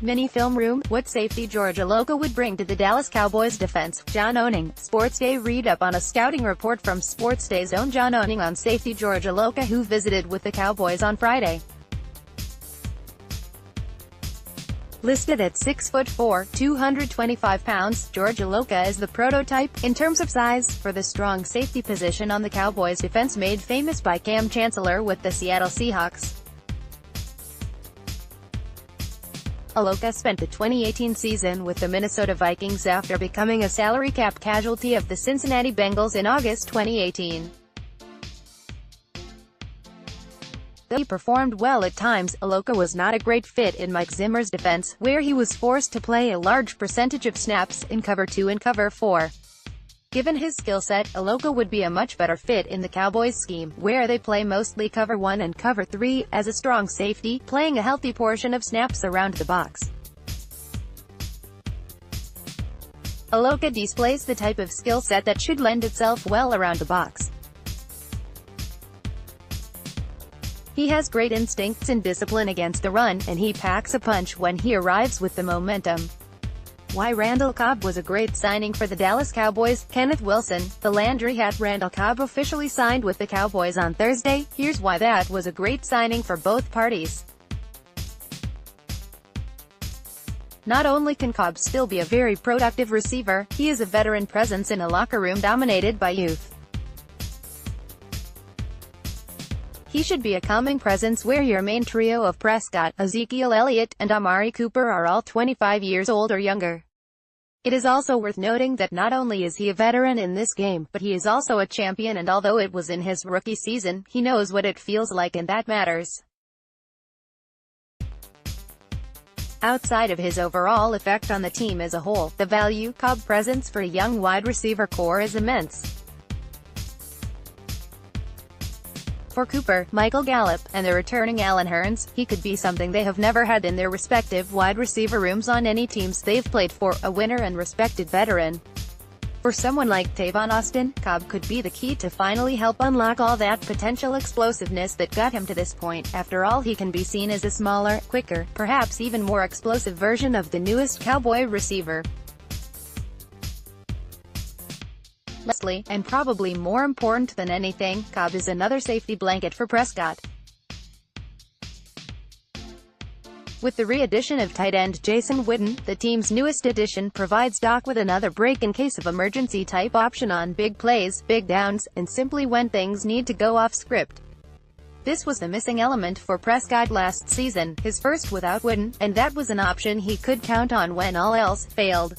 Mini film room, what safety George Iloka would bring to the Dallas Cowboys defense. John Owning, SportsDay Read up on a scouting report from SportsDay's own John Owning on safety George Iloka, who visited with the Cowboys on Friday. Listed at 6'4", 225 pounds, George Iloka is the prototype, in terms of size, for the strong safety position on the Cowboys defense, made famous by Kam Chancellor with the Seattle Seahawks. Iloka spent the 2018 season with the Minnesota Vikings after becoming a salary cap casualty of the Cincinnati Bengals in August 2018. Though he performed well at times, Iloka was not a great fit in Mike Zimmer's defense, where he was forced to play a large percentage of snaps in Cover 2 and Cover 4. Given his skill set, Iloka would be a much better fit in the Cowboys' scheme, where they play mostly Cover 1 and Cover 3, as a strong safety, playing a healthy portion of snaps around the box. Iloka displays the type of skill set that should lend itself well around the box. He has great instincts and discipline against the run, and he packs a punch when he arrives with the momentum. Why Randall Cobb was a great signing for the Dallas Cowboys. Kenneth Wilson, the Landry hat. Randall Cobb officially signed with the Cowboys on Thursday. Here's why that was a great signing for both parties. Not only can Cobb still be a very productive receiver, he is a veteran presence in a locker room dominated by youth. He should be a calming presence where your main trio of Prescott, Ezekiel Elliott, and Amari Cooper are all 25 years old or younger. It is also worth noting that not only is he a veteran in this game, but he is also a champion, and although it was in his rookie season, he knows what it feels like, and that matters. Outside of his overall effect on the team as a whole, the value Cobb presents for a young wide receiver core is immense. For Cooper, Michael Gallup, and the returning Allen Hurns, he could be something they have never had in their respective wide receiver rooms on any teams they've played for, a winner and respected veteran. For someone like Tavon Austin, Cobb could be the key to finally help unlock all that potential explosiveness that got him to this point. After all, he can be seen as a smaller, quicker, perhaps even more explosive version of the newest Cowboy receiver. Lastly, and probably more important than anything, Cobb is another safety blanket for Prescott. With the re-addition of tight end Jason Witten, the team's newest addition provides Doc with another break in case of emergency type option on big plays, big downs, and simply when things need to go off script. This was the missing element for Prescott last season, his first without Witten, and that was an option he could count on when all else failed.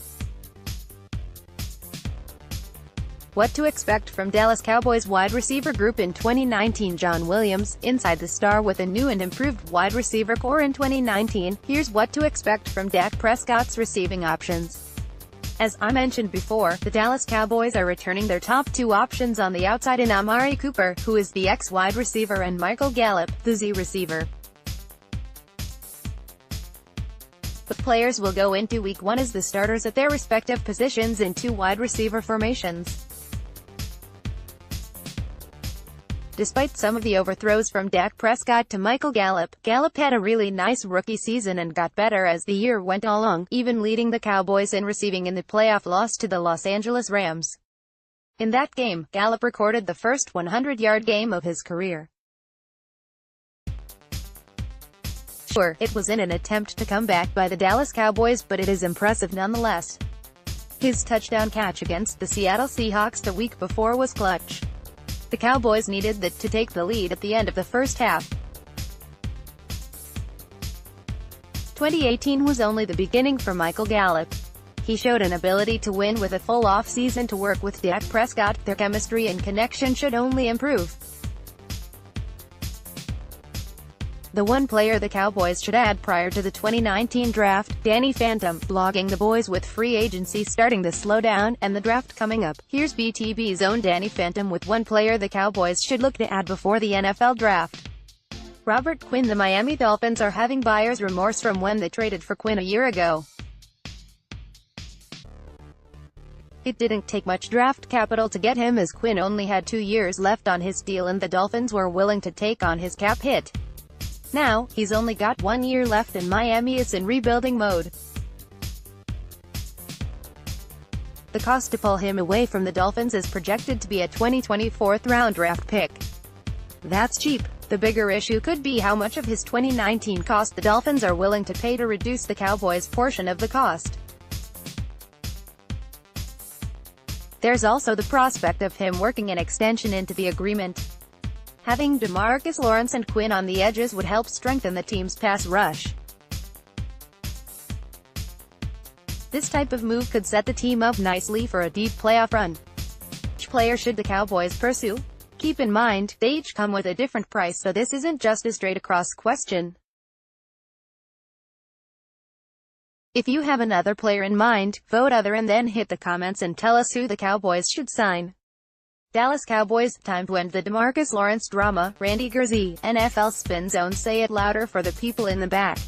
What to expect from Dallas Cowboys wide receiver group in 2019. John Williams, inside the star with a new and improved wide receiver core in 2019, here's what to expect from Dak Prescott's receiving options. As I mentioned before, the Dallas Cowboys are returning their top two options on the outside in Amari Cooper, who is the X-wide receiver, and Michael Gallup, the Z receiver. The players will go into Week 1 as the starters at their respective positions in two wide receiver formations. Despite some of the overthrows from Dak Prescott to Michael Gallup, Gallup had a really nice rookie season and got better as the year went along, even leading the Cowboys in receiving in the playoff loss to the Los Angeles Rams. In that game, Gallup recorded the first 100-yard game of his career. Sure, it was in an attempt to come back by the Dallas Cowboys, but it is impressive nonetheless. His touchdown catch against the Seattle Seahawks the week before was clutch. The Cowboys needed that to take the lead at the end of the first half. 2018 was only the beginning for Michael Gallup. He showed an ability to win with a full off-season to work with Dak Prescott. Their chemistry and connection should only improve. The one player the Cowboys should add prior to the 2019 draft, Danny Phantom, blogging the boys with free agency starting to slow down, and the draft coming up. Here's BTB's own Danny Phantom with one player the Cowboys should look to add before the NFL draft. Robert Quinn. The Miami Dolphins are having buyer's remorse from when they traded for Quinn a year ago. It didn't take much draft capital to get him, as Quinn only had 2 years left on his deal and the Dolphins were willing to take on his cap hit. Now, he's only got 1 year left and Miami is in rebuilding mode. The cost to pull him away from the Dolphins is projected to be a 2024 round draft pick. That's cheap. The bigger issue could be how much of his 2019 cost the Dolphins are willing to pay to reduce the Cowboys' portion of the cost. There's also the prospect of him working an extension into the agreement. Having DeMarcus Lawrence and Quinn on the edges would help strengthen the team's pass rush. This type of move could set the team up nicely for a deep playoff run. Which player should the Cowboys pursue? Keep in mind, they each come with a different price, so this isn't just a straight-across question. If you have another player in mind, vote other and then hit the comments and tell us who the Cowboys should sign. Dallas Cowboys, time to end the DeMarcus Lawrence drama. Randy Gersey, NFL Spin Zone. Say it louder for the people in the back.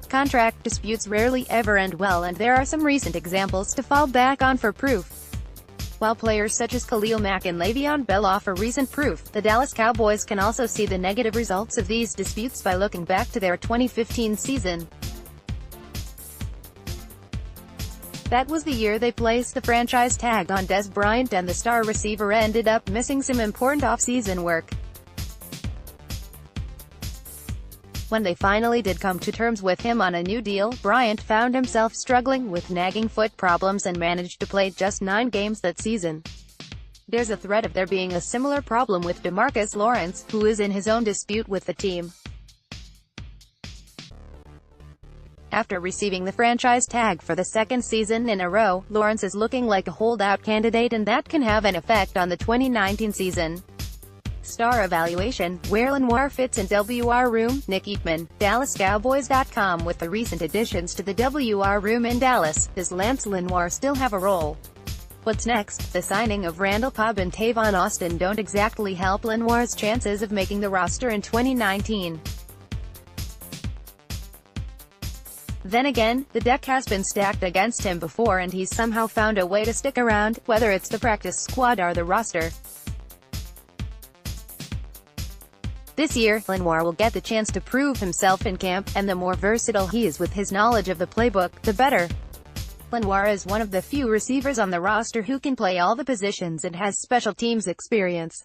Contract disputes rarely ever end well, and there are some recent examples to fall back on for proof. While players such as Khalil Mack and Le'Veon Bell offer recent proof, the Dallas Cowboys can also see the negative results of these disputes by looking back to their 2015 season. That was the year they placed the franchise tag on Dez Bryant, and the star receiver ended up missing some important off-season work. When they finally did come to terms with him on a new deal, Bryant found himself struggling with nagging foot problems and managed to play just 9 games that season. There's a threat of there being a similar problem with DeMarcus Lawrence, who is in his own dispute with the team. After receiving the franchise tag for the second season in a row, Lawrence is looking like a holdout candidate, and that can have an effect on the 2019 season. Star evaluation, where Lenoir fits in WR room. Nick Eatman, DallasCowboys.com. With the recent additions to the WR room in Dallas, does Lance Lenoir still have a role? What's next? The signing of Randall Cobb and Tavon Austin don't exactly help Lenoir's chances of making the roster in 2019. Then again, the deck has been stacked against him before, and he's somehow found a way to stick around, whether it's the practice squad or the roster. This year, Lenoir will get the chance to prove himself in camp, and the more versatile he is with his knowledge of the playbook, the better. Lenoir is one of the few receivers on the roster who can play all the positions and has special teams experience.